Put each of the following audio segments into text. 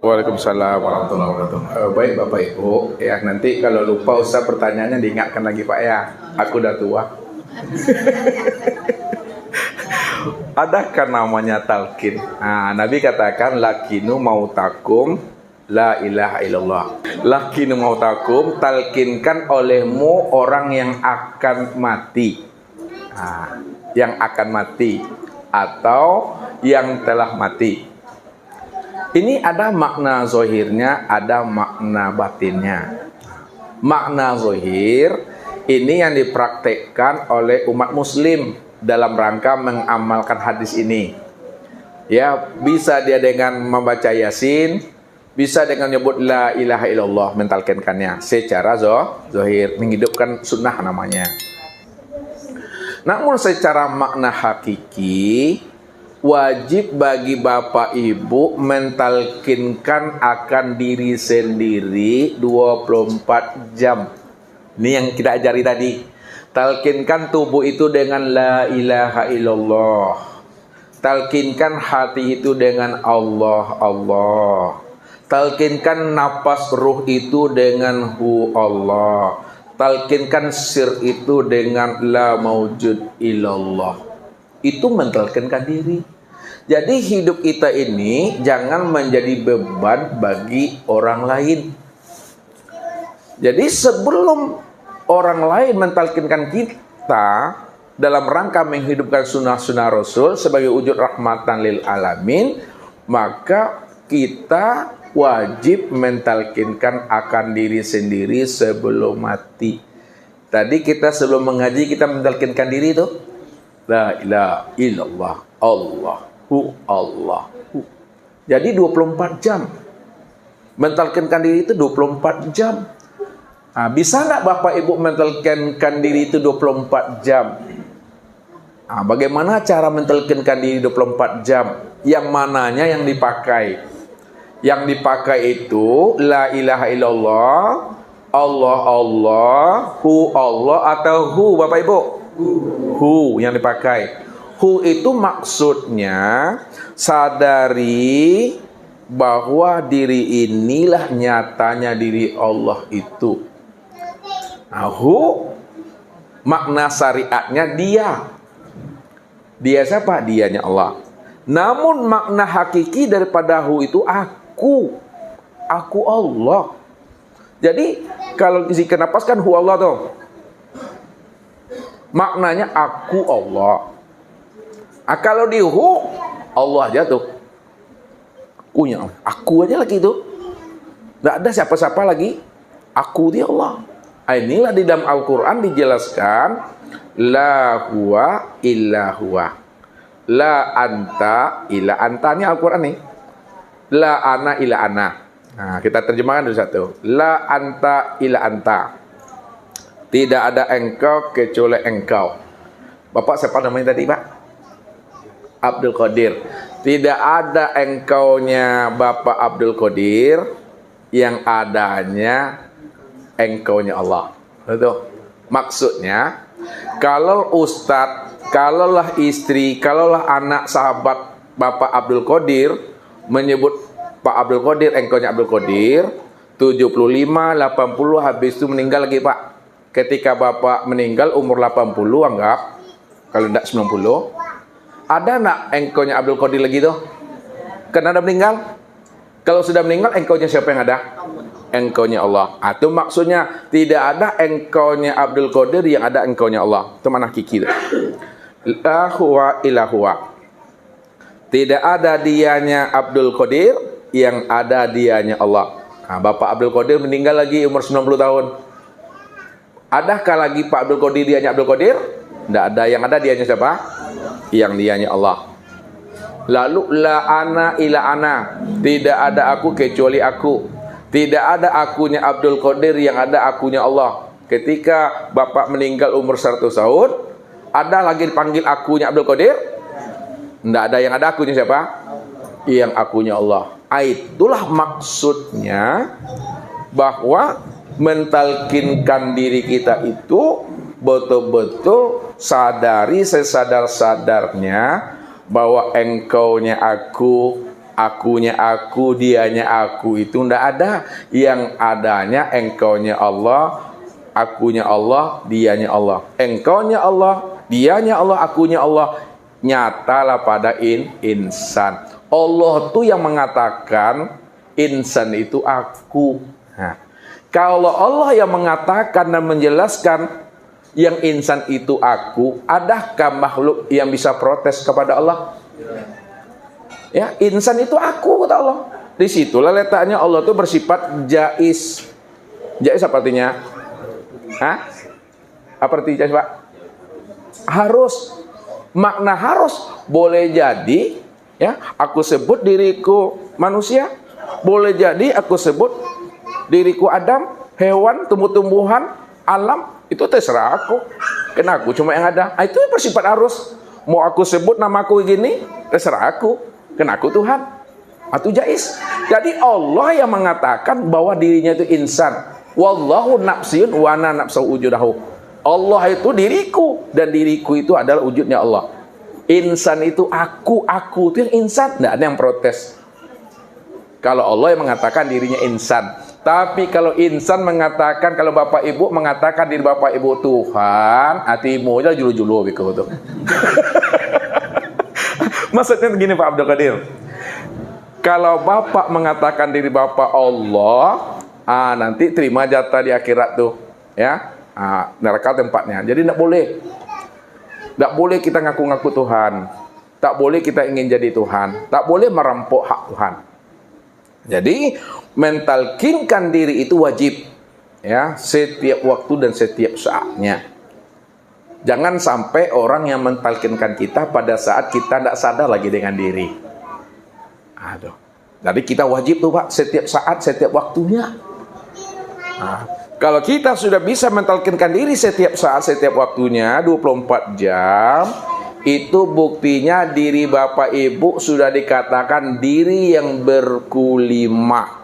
Waalaikumsalam warahmatullahi wabarakatuh. Baik Bapak Ibu, ya nanti kalau lupa Ustaz pertanyaannya diingatkan lagi Pak ya. Aku udah tua. Adakah namanya talqin? Nah, Nabi katakan lakinu mautakum la ilaha illallah. Lakinu mautakum, talqinkan olehmu orang yang akan mati. Nah, yang akan mati atau yang telah mati. Ini ada makna zohirnya, ada makna batinnya. Makna zohir ini yang dipraktekkan oleh umat muslim dalam rangka mengamalkan hadis ini. Ya, bisa dia dengan membaca Yasin, bisa dengan menyebut la ilaha illallah, mentalkinkannya secara zohir, menghidupkan sunnah namanya. Namun secara makna hakiki, wajib bagi Bapak Ibu mentalkinkan akan diri sendiri 24 jam. Ini yang kita ajari tadi. Talkinkan tubuh itu dengan la ilaha illallah. Talkinkan hati itu dengan Allah, Allah. Talkinkan napas ruh itu dengan hu Allah. Talkinkan sir itu dengan la maujud illallah. Itu mentalkinkan diri. Jadi hidup kita ini jangan menjadi beban bagi orang lain. Jadi sebelum orang lain mentalkinkan kita dalam rangka menghidupkan sunnah-sunnah Rasul sebagai wujud rahmatan lil alamin, maka kita wajib mentalkinkan akan diri sendiri sebelum mati. Tadi kita sebelum mengaji kita mentalkinkan diri itu la ilaha illallah, Allahu Allahu. Jadi 24 jam. Mentalkinkan diri itu 24 jam. Nah, bisa enggak Bapak Ibu mentalkinkan diri itu 24 jam? Nah, bagaimana cara mentalkinkan diri 24 jam? Yang mananya yang dipakai? Yang dipakai itu la ilaha illallah, Allah Allah, hu Allah atau hu Bapak Ibu? Hu yang dipakai. Hu itu maksudnya sadari bahwa diri inilah nyatanya diri Allah itu. Nah, hu makna syariatnya dia. Dia siapa? Dianya Allah. Namun makna hakiki daripada hu itu aku. Aku Allah. Jadi kalau isi napas kan hu Allah tuh. Maknanya aku Allah. Kalau di hu Allah aja tuh. Akunya Allah. Aku aja lagi itu. Tidak ada siapa-siapa lagi. Aku dia Allah. Inilah di dalam Al-Quran dijelaskan la huwa illa huwa. La anta illa anta. Ini Al-Quran nih. La ana illa ana. Nah, kita terjemahkan dulu satu. La anta illa anta. Tidak ada engkau kecuali engkau. Bapak siapa namanya tadi Pak? Abdul Qadir. Tidak ada engkaunya Bapak Abdul Qadir, yang adanya engkaunya Allah. Betul. Maksudnya, kalau ustadz, kalaulah istri, kalaulah anak sahabat Bapak Abdul Qadir menyebut Pak Abdul Qadir, engkaunya Abdul Qadir, 75, 80, habis itu meninggal lagi Pak. Ketika Bapak meninggal umur 80, anggap, kalau tidak 90, ada nak engkaunya Abdul Qadir lagi tuh? Karena ada meninggal. Kalau sudah meninggal, engkaunya siapa yang ada? Engkaunya Allah. Itu maksudnya tidak ada engkaunya Abdul Qadir, yang ada engkaunya Allah. Itu mana hakiki. La huwa illa huwa. Tidak ada dianya Abdul Qadir, yang ada dianya Allah. Nah, Bapak Abdul Qadir meninggal lagi umur 90 tahun. Adakah lagi Pak Abdul Qadir dianya Abdul Qadir? Tidak ada. Yang ada dianya siapa? Yang dianya Allah. Lalu la ana ila ana. Tidak ada aku kecuali aku. Tidak ada akunya Abdul Qadir, yang ada akunya Allah. Ketika Bapak meninggal umur 100 tahun, ada lagi dipanggil akunya Abdul Qadir? Tidak ada. Yang ada akunya siapa? Yang akunya Allah. Itulah maksudnya bahwa mentalkinkan diri kita itu betul-betul sadari sesadar-sadarnya bahwa engkaunya aku, Akunya aku, dianya aku, itu ndak ada. Yang adanya engkaunya Allah, akunya Allah, dianya Allah. Engkaunya Allah, dianya Allah, akunya Allah, nyatalah pada insan. Allah tuh yang mengatakan insan itu aku. Nah, kalau Allah yang mengatakan dan menjelaskan yang insan itu aku, adakah makhluk yang bisa protes kepada Allah? Ya, insan itu aku, kata Allah. Disitulah letaknya Allah itu bersifat jais. Jais apa artinya? Hah? Apa artinya jais, Pak? Harus. Makna harus. Boleh jadi, ya, aku sebut diriku manusia. Boleh jadi aku sebut diriku Adam, hewan, tumbuh-tumbuhan, alam. Itu terserah aku. Karena aku cuma yang ada. Itu bersifat harus. Mau aku sebut namaku gini, terserah aku. Karena aku Tuhan. Itu jais. Jadi Allah yang mengatakan bahwa dirinya itu insan. Wallahu nafsiyun wa ana nafsu wujudahu. Allah itu diriku dan diriku itu adalah wujudnya Allah. Insan itu aku itu yang insan. Tidak ada yang protes. Kalau Allah yang mengatakan dirinya insan. Tapi kalau insan mengatakan, kalau bapak ibu mengatakan diri bapak ibu Tuhan, hatimu aja julu-julu begitu. Maksudnya begini Pak Abdul Qadir. Kalau bapak mengatakan diri bapak Allah, nanti terima jatah di akhirat tuh, ya. Neraka tempatnya. Jadi tidak boleh. Tidak boleh kita ngaku-ngaku Tuhan. Tak boleh kita ingin jadi Tuhan. Tak boleh merampok hak Tuhan. Jadi mentalkinkan diri itu wajib, ya, setiap waktu dan setiap saatnya. Jangan sampai orang yang mentalkinkan kita pada saat kita tidak sadar lagi dengan diri. Aduh. Jadi kita wajib tuh Pak, setiap saat, setiap waktunya. Kalau kita sudah bisa mentalkinkan diri setiap saat, setiap waktunya, 24 jam, itu buktinya diri Bapak Ibu sudah dikatakan diri yang berkulima.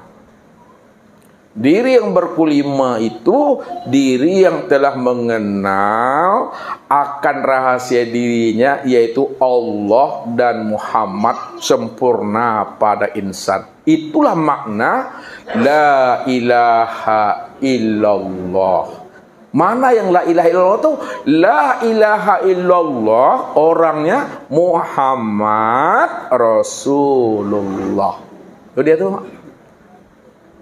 Diri yang berkulima itu diri yang telah mengenal akan rahasia dirinya, yaitu Allah dan Muhammad sempurna pada insan. Itulah makna la ilaha illallah. Mana yang la ilaha illallah itu? La ilaha illallah orangnya Muhammad Rasulullah. Itu dia tuh.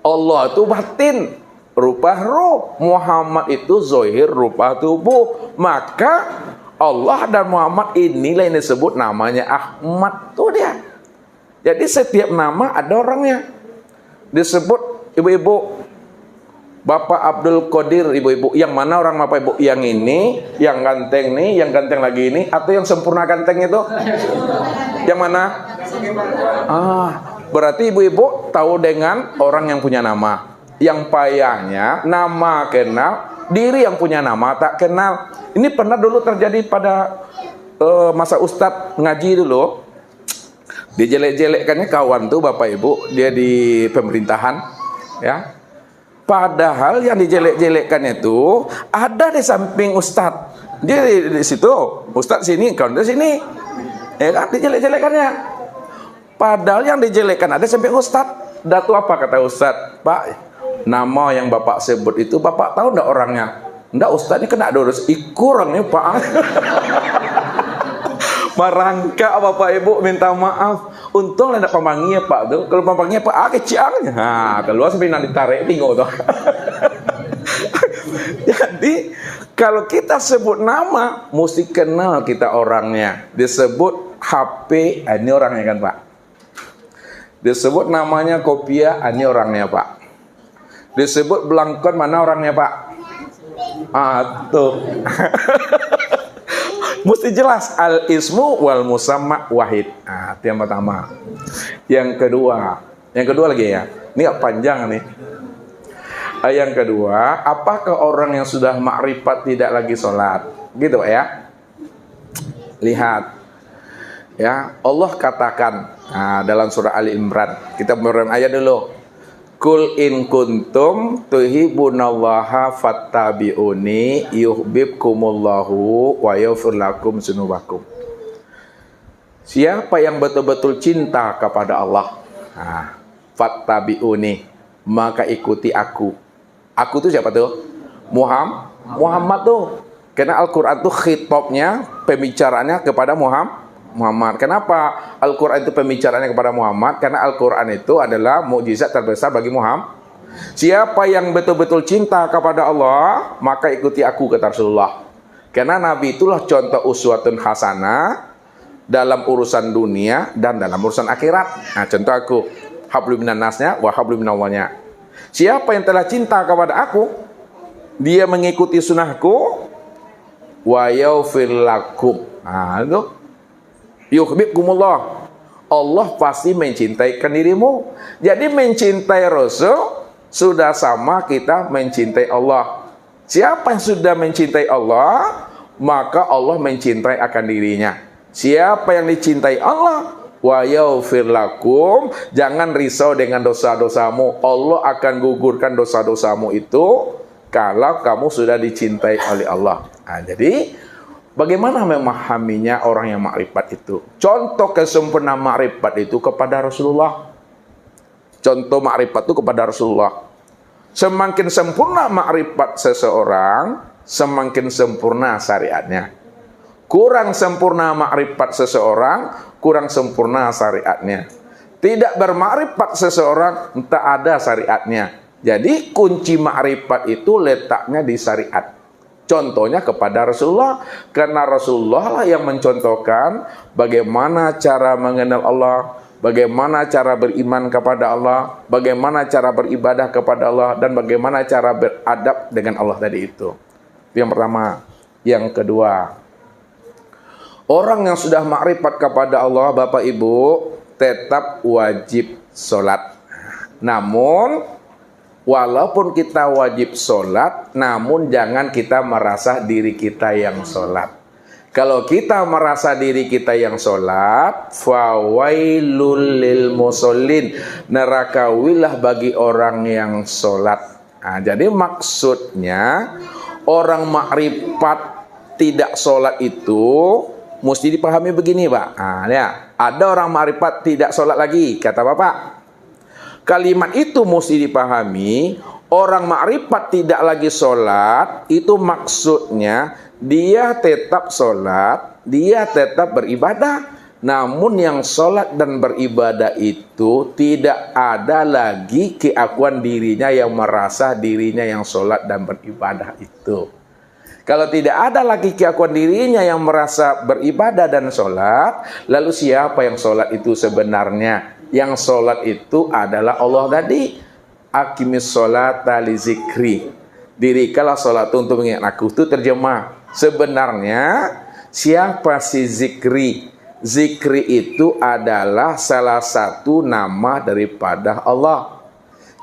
Allah itu batin, rupa roh. Muhammad itu zahir, rupa tubuh. Maka Allah dan Muhammad inilah yang disebut namanya Ahmad. Tuh dia. Jadi setiap nama ada orangnya. Disebut ibu-ibu, Bapak Abdul Qadir, ibu-ibu. Yang mana orang Bapak Ibu? Yang ini, yang ganteng nih, yang ganteng lagi ini, atau yang sempurna ganteng itu? Yang mana? Berarti ibu-ibu tahu dengan orang yang punya nama. Yang payahnya nama kenal, diri yang punya nama tak kenal. Ini pernah dulu terjadi pada masa Ustadz ngaji dulu. Dijelek-jelekkannya kawan tuh Bapak Ibu, dia di pemerintahan, ya. Padahal yang dijelek-jelekkannya itu ada di samping Ustadz. Dia di situ, Ustadz sini, kawan di sini, ya kan, dijelek-jelekkannya. Padahal yang dijelekkan ada sampai Ustadz. Datu apa kata Ustadz? Pak, nama yang Bapak sebut itu Bapak tahu enggak orangnya? Enggak, Ustadz ini kena dosa. Orangnya Pak. Merangkak Bapak Ibu minta maaf. Untung ada pemangginya Pak tuh. Kalau pemangginya Pak keciangnya. Keluar sampai nanti ditarik tinggal tuh. Jadi kalau kita sebut nama, mesti kenal kita orangnya. Disebut HP, ini orangnya kan Pak. Disebut namanya Kopiah, ini orangnya Pak. Disebut Blangkon, mana orangnya Pak? Tuh. Mesti jelas al-ismu wal musamma wahid. Itu yang pertama. Yang kedua lagi ya. Ini gak panjang nih. Yang kedua, apakah orang yang sudah makrifat tidak lagi sholat? Gitu ya. Lihat. Ya, Allah katakan dalam surah Ali Imran. Kita beneran ayat dulu. Kul in kuntum tuhibbunallaha fattabi'uni yuhibbukumullahu wa yaghfir lakum dzunubakum. Siapa yang betul-betul cinta kepada Allah, Nah, fattabi'uni, maka ikuti aku. Aku tuh siapa tuh? Muhammad tuh. Karena Al-Quran tuh khitabnya, pembicaraannya kepada Muhammad. Kenapa Al-Quran itu pembicaraannya kepada Muhammad? Karena Al-Quran itu adalah mukjizat terbesar bagi Muhammad. Siapa yang betul-betul cinta kepada Allah, maka ikuti aku, kata Rasulullah. Karena Nabi itulah contoh uswatun hasanah dalam urusan dunia dan dalam urusan akhirat. Nah, contoh aku, hablum minan nasnya wa hablum minallahnya. Siapa yang telah cinta kepada aku, dia mengikuti sunnahku, wa yaghfir lakum. Nah, itu yuhibbukumullah. Allah pasti mencintaikan dirimu. Jadi mencintai Rasul sudah sama kita mencintai Allah. Siapa yang sudah mencintai Allah, maka Allah mencintai akan dirinya. Siapa yang dicintai Allah, wa yaghfir lakum, jangan risau dengan dosa-dosamu. Allah akan gugurkan dosa-dosamu itu kalau kamu sudah dicintai oleh Allah. Nah, jadi bagaimana memahaminya orang yang makrifat itu? Contoh kesempurnaan makrifat itu kepada Rasulullah. Contoh makrifat itu kepada Rasulullah. Semakin sempurna makrifat seseorang, semakin sempurna syariatnya. Kurang sempurna makrifat seseorang, kurang sempurna syariatnya. Tidak bermakrifat seseorang, tak ada syariatnya. Jadi kunci makrifat itu letaknya di syariat. Contohnya kepada Rasulullah, karena Rasulullah lah yang mencontohkan bagaimana cara mengenal Allah, bagaimana cara beriman kepada Allah, bagaimana cara beribadah kepada Allah, dan bagaimana cara beradab dengan Allah tadi itu. Yang pertama. Yang kedua, orang yang sudah makrifat kepada Allah, Bapak Ibu, tetap wajib sholat. Namun, walaupun kita wajib sholat, namun jangan kita merasa diri kita yang sholat. Kalau kita merasa diri kita yang sholat, fawailul lil musallin, nerakawilah bagi orang yang sholat. Nah, jadi maksudnya orang makrifat tidak sholat itu mesti dipahami begini, Pak. Nah, ya, ada orang makrifat tidak sholat lagi, kata Bapak. Kalimat itu mesti dipahami, orang makrifat tidak lagi sholat, itu maksudnya dia tetap sholat, dia tetap beribadah. Namun yang sholat dan beribadah itu tidak ada lagi keakuan dirinya yang merasa dirinya yang sholat dan beribadah itu. Kalau tidak ada lagi keakuan dirinya yang merasa beribadah dan sholat, lalu siapa yang sholat itu sebenarnya? Yang sholat itu adalah Allah tadi. Aqimis sholata li zikri. Dirikanlah sholat untuk mengingat aku. Itu terjemah. Sebenarnya siapa si zikri? Zikri itu adalah salah satu nama daripada Allah.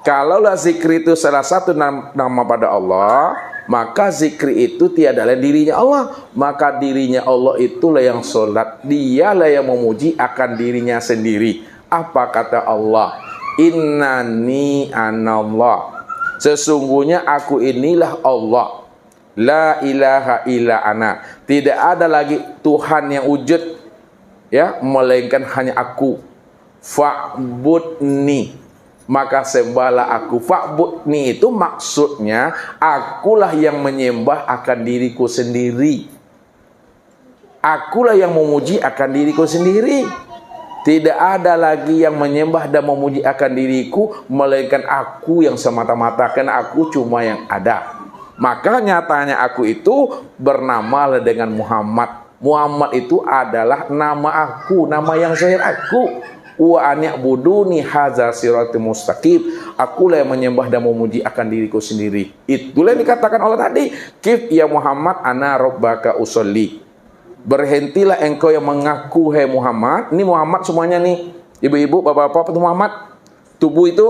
Kalaulah zikri itu salah satu nama pada Allah, maka zikri itu tiada lain dirinya Allah. Maka dirinya Allah itulah yang sholat. Dialah yang memuji akan dirinya sendiri. Apa kata Allah? Innani anallah. Sesungguhnya aku inilah Allah. La ilaha illa ana. Tidak ada lagi Tuhan yang wujud, ya, melainkan hanya aku. Fa'budni, maka sembahlah aku. Fa'budni itu maksudnya akulah yang menyembah akan diriku sendiri. Akulah yang memuji akan diriku sendiri. Tidak ada lagi yang menyembah dan memuji akan diriku melainkan aku yang semata-mata, karena aku cuma yang ada. Maka nyatanya aku itu bernama dengan Muhammad. Muhammad itu adalah nama aku, nama yang zahir aku. Wa ani'buduni hadza siratal mustaqim. Akulah yang menyembah dan memuji akan diriku sendiri. Itulah yang dikatakan Allah tadi. Kif ya Muhammad ana rabbaka usolli. Berhentilah engkau yang mengaku, hai Muhammad. Ini Muhammad semuanya nih. Ibu-ibu, bapak-bapak, itu Muhammad. Tubuh itu.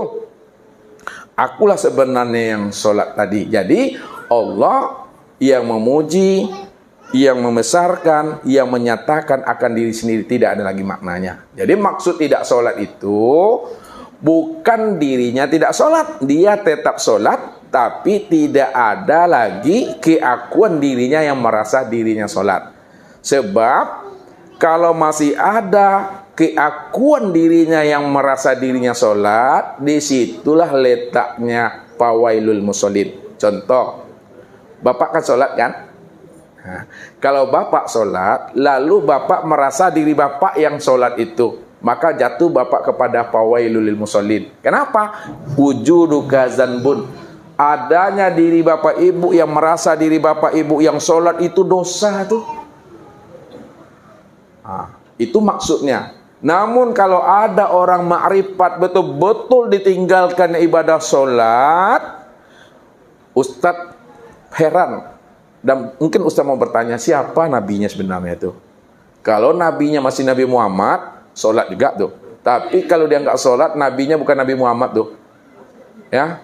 Akulah sebenarnya yang sholat tadi. Jadi Allah yang memuji, yang membesarkan, yang menyatakan akan diri sendiri, tidak ada lagi maknanya. Jadi maksud tidak sholat itu bukan dirinya tidak sholat, dia tetap sholat, tapi tidak ada lagi keakuan dirinya yang merasa dirinya sholat. Sebab kalau masih ada keakuan dirinya yang merasa dirinya sholat, disitulah letaknya fawailul musholin. Contoh, bapak kan sholat kan? Nah, kalau bapak sholat, lalu bapak merasa diri bapak yang sholat itu, maka jatuh bapak kepada fawailul musholin. Kenapa? Wujuduka zanbun. Adanya diri bapak ibu yang merasa diri bapak ibu yang sholat itu dosa tuh. Nah, itu maksudnya. Namun kalau ada orang makrifat betul-betul ditinggalkan ibadah sholat, Ustadz heran. Dan mungkin Ustadz mau bertanya, siapa nabinya sebenarnya itu? Kalau nabinya masih Nabi Muhammad, sholat juga tuh. Tapi kalau dia nggak sholat, nabinya bukan Nabi Muhammad tuh. Ya,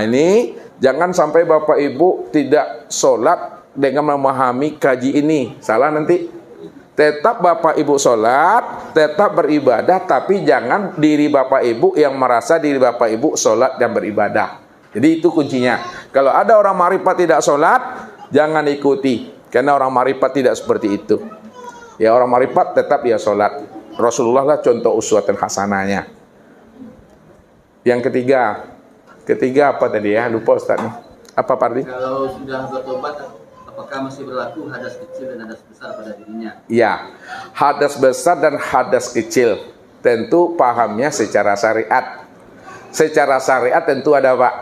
ini jangan sampai Bapak Ibu tidak sholat dengan memahami kaji ini. Salah nanti. Tetap Bapak Ibu sholat, tetap beribadah, tapi jangan diri Bapak Ibu yang merasa diri Bapak Ibu sholat dan beribadah. Jadi itu kuncinya. Kalau ada orang makrifat tidak sholat, jangan ikuti. Karena orang makrifat tidak seperti itu. Ya, orang makrifat tetap ya sholat. Rasulullah lah contoh uswatun hasanahnya. Yang ketiga apa tadi ya? Lupa Ustaz. Apa Pak Ardi? Kalau sudah bertobat, apakah masih berlaku hadas kecil dan hadas besar pada dirinya? Ya, hadas besar dan hadas kecil tentu pahamnya secara syariat. Secara syariat tentu ada Pak.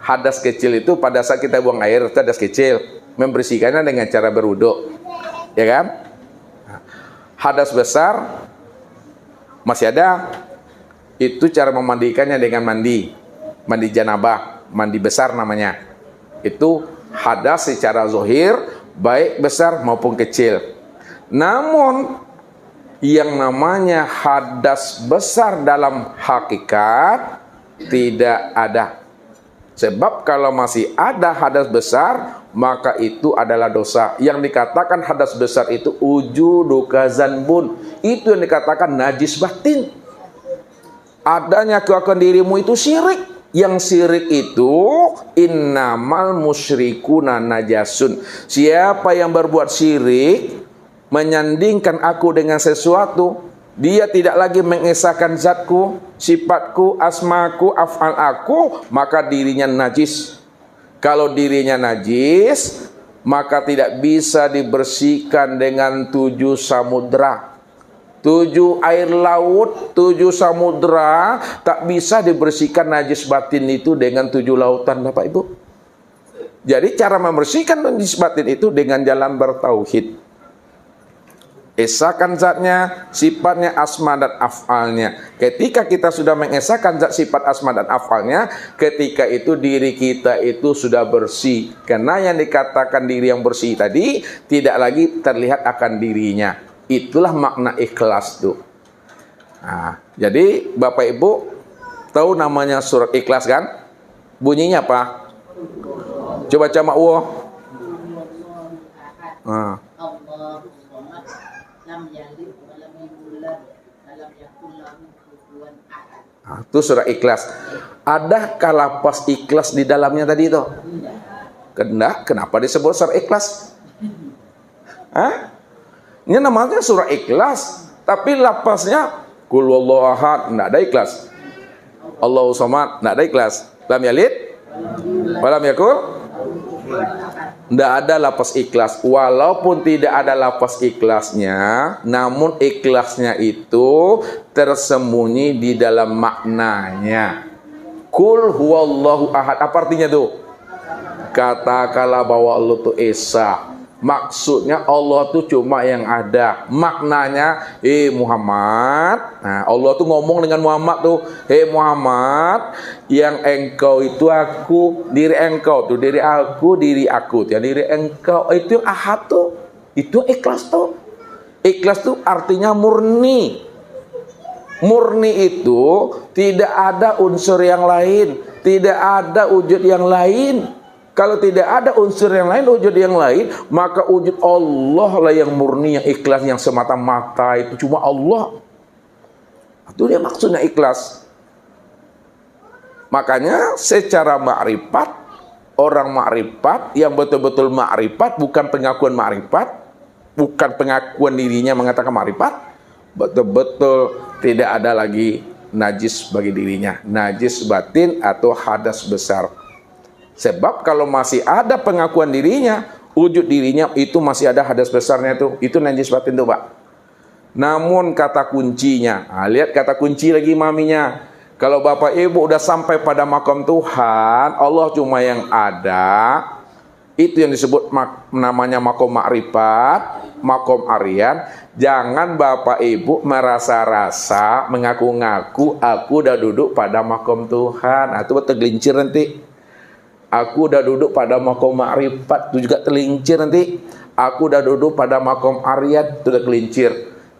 Hadas kecil itu pada saat kita buang air itu hadas kecil, membersihkannya dengan cara berwudu, ya kan? Hadas besar masih ada, itu cara memandikannya dengan mandi janabah, mandi besar namanya. Itu hadas secara zahir, baik besar maupun kecil. Namun yang namanya hadas besar dalam hakikat tidak ada. Sebab kalau masih ada hadas besar, maka itu adalah dosa. Yang dikatakan hadas besar itu wujuduka zanbun. Itu yang dikatakan najis batin. Adanya keakuan dirimu itu syirik. Yang syirik itu innamal musyrikuna najasun. Siapa yang berbuat syirik, menyandingkan aku dengan sesuatu, dia tidak lagi mengesahkan zatku, sifatku, asmaku, af'al aku, maka dirinya najis. Kalau dirinya najis, maka tidak bisa dibersihkan dengan 7 samudra. 7 air laut, 7 samudra, tak bisa dibersihkan najis batin itu dengan 7 lautan, Bapak Ibu. Jadi cara membersihkan najis batin itu dengan jalan bertauhid. Esahkan zatnya, sifatnya, asma dan af'alnya. Ketika kita sudah mengesahkan zat, sifat, asma dan af'alnya, ketika itu diri kita itu sudah bersih. Karena yang dikatakan diri yang bersih tadi tidak lagi terlihat akan dirinya. Itulah makna ikhlas tuh. Nah, jadi Bapak Ibu tahu namanya surat ikhlas kan? Bunyinya apa? Coba baca Allah. Nah. Nah, itu surah ikhlas. Adakah lapas ikhlas di dalamnya tadi itu? Kenapa disebut surah ikhlas? Hah? Ini namanya surah ikhlas, tapi lapasnya Qul huwallahu ahad, enggak ada ikhlas. Allahu samad, enggak ada ikhlas. Lam yalid wa lam yakul. Tidak ada lapas ikhlas. Walaupun tidak ada lapas ikhlasnya, namun ikhlasnya itu tersembunyi di dalam maknanya. Qul huwallahu ahad. Apa artinya tuh? Katakanlah bahwa Allah itu Esa. Maksudnya Allah tuh cuma yang ada. Maknanya, Muhammad. Nah, Allah tuh ngomong dengan Muhammad tuh, Muhammad, yang engkau itu aku, diri engkau tuh, diri aku, diri aku. Ya, diri engkau itu yang ahad tuh. Itu ikhlas tuh. Ikhlas tuh artinya murni. Murni itu tidak ada unsur yang lain, tidak ada wujud yang lain. Kalau tidak ada unsur yang lain, wujud yang lain, maka wujud Allah lah yang murni, yang ikhlas, yang semata-mata itu cuma Allah. Itu dia maksudnya ikhlas. Makanya secara makrifat, orang makrifat yang betul-betul makrifat, bukan pengakuan makrifat, bukan pengakuan dirinya mengatakan makrifat, betul-betul tidak ada lagi najis bagi dirinya, najis batin atau hadas besar. Sebab kalau masih ada pengakuan dirinya, wujud dirinya itu masih ada hadas besarnya itu najis batin tuh, Pak. Namun kata kuncinya, lihat kata kunci lagi maminya. Kalau Bapak Ibu udah sampai pada makam Tuhan, Allah cuma yang ada, itu yang disebut namanya makom ma'rifat, makom aryan. Jangan Bapak Ibu merasa-rasa, mengaku-ngaku, aku udah duduk pada makom Tuhan. Itu tergelincir nanti. Aku udah duduk pada makom ma'rifat, itu juga tergelincir nanti. Aku udah duduk pada makom aryan, itu udah tergelincir.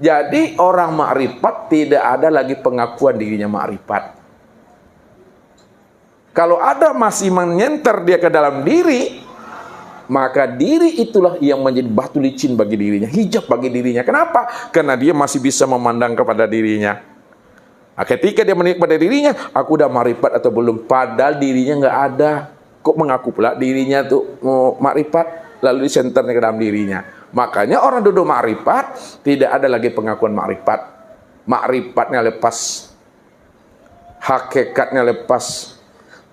Jadi orang ma'rifat tidak ada lagi pengakuan dirinya ma'rifat. Kalau ada masih menyenter dia ke dalam diri, maka diri itulah yang menjadi batu licin bagi dirinya, hijab bagi dirinya. Kenapa? Karena dia masih bisa memandang kepada dirinya. Nah, ketika dia menikmati pada dirinya, aku udah ma'rifat atau belum? Padahal dirinya nggak ada. Kok mengaku pula dirinya tuh ma'rifat, lalu disenternya ke dalam dirinya. Makanya orang duduk ma'rifat, tidak ada lagi pengakuan ma'rifat. Ma'rifatnya lepas, hakikatnya lepas,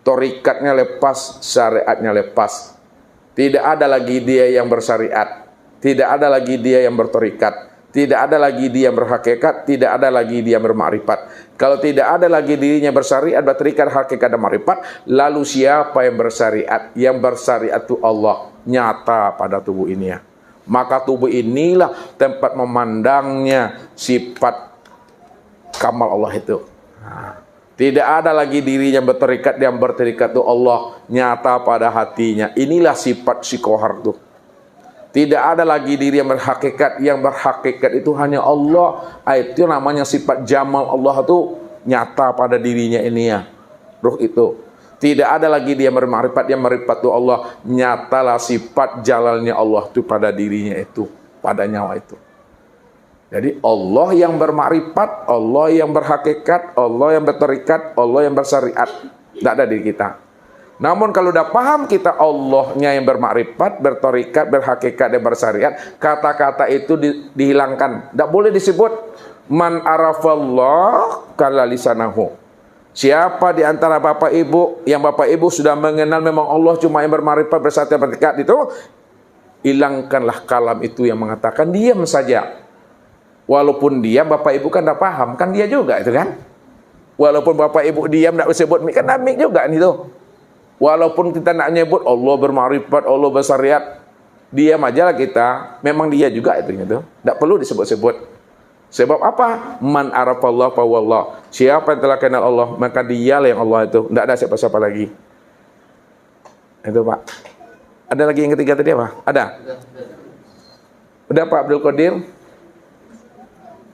torikatnya lepas, syariatnya lepas. Tidak ada lagi dia yang bersyariat, tidak ada lagi dia yang bertorikat, tidak ada lagi dia yang berhakikat, tidak ada lagi dia yang bermakrifat. Kalau tidak ada lagi dirinya bersyariat, berterikat, hakikat dan makrifat, lalu siapa yang bersyariat? Yang bersyariat itu Allah, nyata pada tubuh ini ya. Maka tubuh inilah tempat memandangnya sifat kamal Allah itu. Tidak ada lagi dirinya berterikat, yang berterikat itu Allah nyata pada hatinya. Inilah sifat sikohar itu. Tidak ada lagi diri yang berhakikat itu hanya Allah. Itu namanya sifat jamal Allah itu nyata pada dirinya ini ya. Ruh itu. Tidak ada lagi dia bermakrifat, yang makrifat itu Allah. Nyatalah sifat jalalnya Allah itu pada dirinya itu, pada nyawa itu. Jadi Allah yang bermakrifat, Allah yang berhakikat, Allah yang berterikat, Allah yang bersyariat. Tidak ada di kita. Namun kalau udah paham kita Allahnya yang bermakrifat, berterikat, berhakikat, dan bersyariat, kata-kata itu dihilangkan. Tidak boleh disebut man arafallah kala lisanahu. Siapa di antara Bapak Ibu yang Bapak Ibu sudah mengenal memang Allah cuma yang bermakrifat, bersyariat, berterikat itu, hilangkanlah kalam itu yang mengatakan, diam saja. Walaupun dia Bapak Ibu kan tidak paham, kan dia juga itu kan. Walaupun Bapak Ibu diam tidak sebut mik, kan mik juga itu. Walaupun kita nak nyebut Allah bermakrifat, Allah bersyariat, diam aja lah kita. Memang dia juga itu gitu. Tidak perlu disebut-sebut. Sebab apa? Man arafallah fa wallah. Siapa yang telah kenal Allah, maka dialah yang Allah itu. Tidak ada siapa-siapa lagi. Itu Pak. Ada lagi yang ketiga tadi apa? Ada? Udah Pak Abdul Qadir?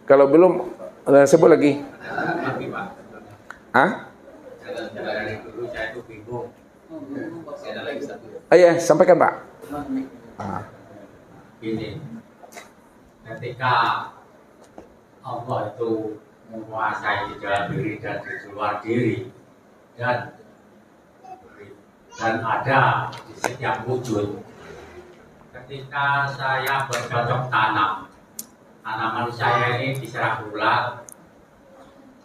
Kalau belum, sebut lagi. Hah? Iya, sampaikan Pak. Gini, ketika Allah itu menguasai di dalam diri dan di luar diri, dan ada di setiap wujud. Ketika saya bercocok tanam, tanaman saya ini diserang ular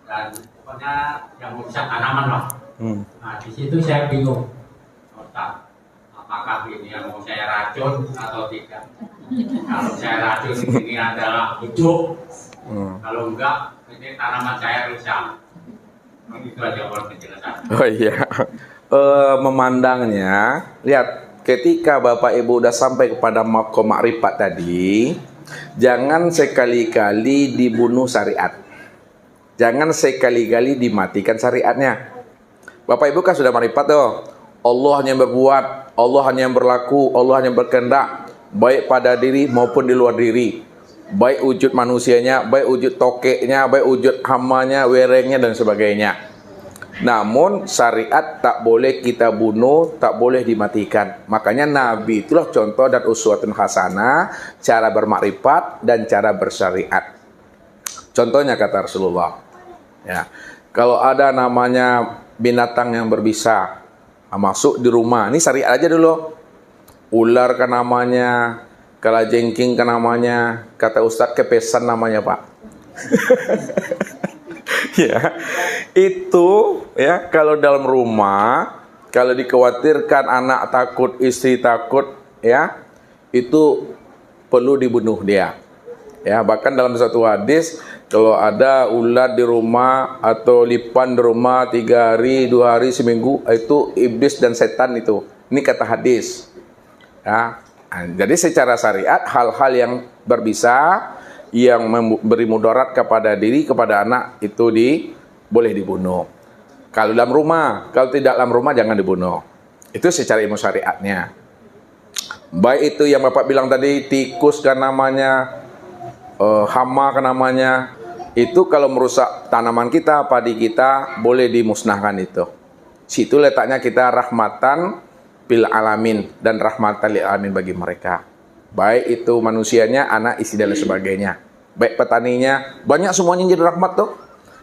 dan pokoknya yang merusak tanaman lah. Nah di situ saya bingung, apakah ini yang mau saya racun atau tidak? Kalau saya racun ini adalah wujud, kalau enggak ini tanaman saya rusak. Itu aja kalau penjelasan. Oh iya, memandangnya, lihat ketika Bapak Ibu udah sampai kepada makom makrifat tadi, jangan sekali-kali dibunuh syariat. Jangan sekali-kali dimatikan syariatnya. Bapak Ibu kan sudah makrifat tuh. Allah hanya yang berbuat, Allah hanya yang berlaku, Allah hanya yang berkehendak, baik pada diri maupun di luar diri. Baik wujud manusianya, baik wujud tokeknya, baik wujud hamanya, werengnya dan sebagainya. Namun syariat tak boleh kita bunuh, tak boleh dimatikan. Makanya Nabi itulah contoh dan uswatun hasanah, cara bermakrifat dan cara bersyariat. Contohnya kata Rasulullah, ya, kalau ada namanya binatang yang berbisa masuk di rumah, ini syariat aja dulu. Ular kan namanya, kalajengking kan namanya, kata Ustadz kepesan namanya Pak. Ya, itu ya kalau dalam rumah, kalau dikhawatirkan anak takut, istri takut, ya itu perlu dibunuh dia. Ya, bahkan dalam satu hadis, kalau ada ulat di rumah atau lipan di rumah 3 hari, 2 hari, seminggu, itu iblis dan setan itu. Ini kata hadis. Ya, jadi secara syariat hal-hal yang berbisa, yang memberi mudarat kepada diri, kepada anak itu boleh dibunuh. Kalau dalam rumah, kalau tidak dalam rumah jangan dibunuh. Itu secara ilmu syariatnya. Baik itu yang Bapak bilang tadi, tikus kan namanya, hama kan namanya, itu kalau merusak tanaman kita, padi kita, boleh dimusnahkan itu. Situ letaknya kita rahmatan bil alamin, dan rahmatan lil alamin bagi mereka. Baik itu manusianya, anak, istri dan sebagainya. Baik petaninya, banyak semuanya jadi rahmat tuh.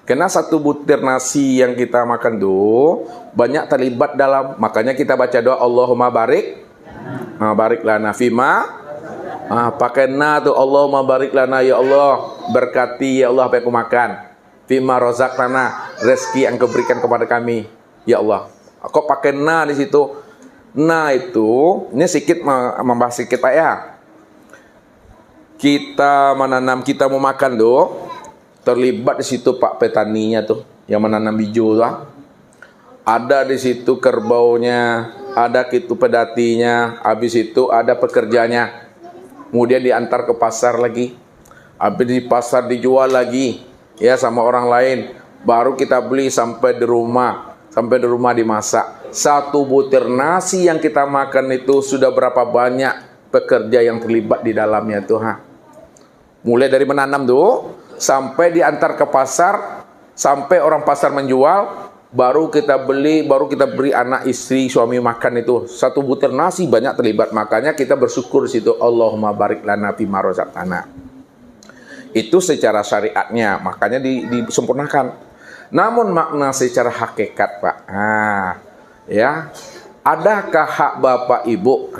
Karena satu butir nasi yang kita makan tuh banyak terlibat dalam, makanya kita baca doa Allahumma barik, barik lana fima, pakai na tuh Allahumma barik lana, ya Allah berkati ya Allah apa yang aku makan, fima rozak lana, rezeki yang kau berikan kepada kami ya Allah. Kok pakai na di situ? Nah itu, ini sedikit membahas sedikit Pak ya. Kita menanam, kita mau makan tuh, terlibat di situ Pak petaninya tuh, yang menanam hijau tuh. Ada di situ kerbaunya, ada itu pedatinya, habis itu ada pekerjanya. Kemudian diantar ke pasar lagi, habis di pasar dijual lagi, ya sama orang lain. Baru kita beli sampai di rumah dimasak. Satu butir nasi yang kita makan itu sudah berapa banyak pekerja yang terlibat di dalamnya tuh. Mulai dari menanam tuh, sampai diantar ke pasar, sampai orang pasar menjual, baru kita beri anak, istri, suami makan itu. Satu butir nasi banyak terlibat, makanya kita bersyukur di situ, Allahumma barik lana fima razaqtana. Itu secara syariatnya, makanya disempurnakan. Namun makna secara hakikat Pak, ya, adakah hak bapak ibu,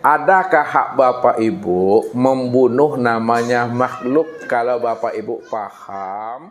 adakah hak bapak ibu membunuh namanya makhluk? Kalau bapak ibu paham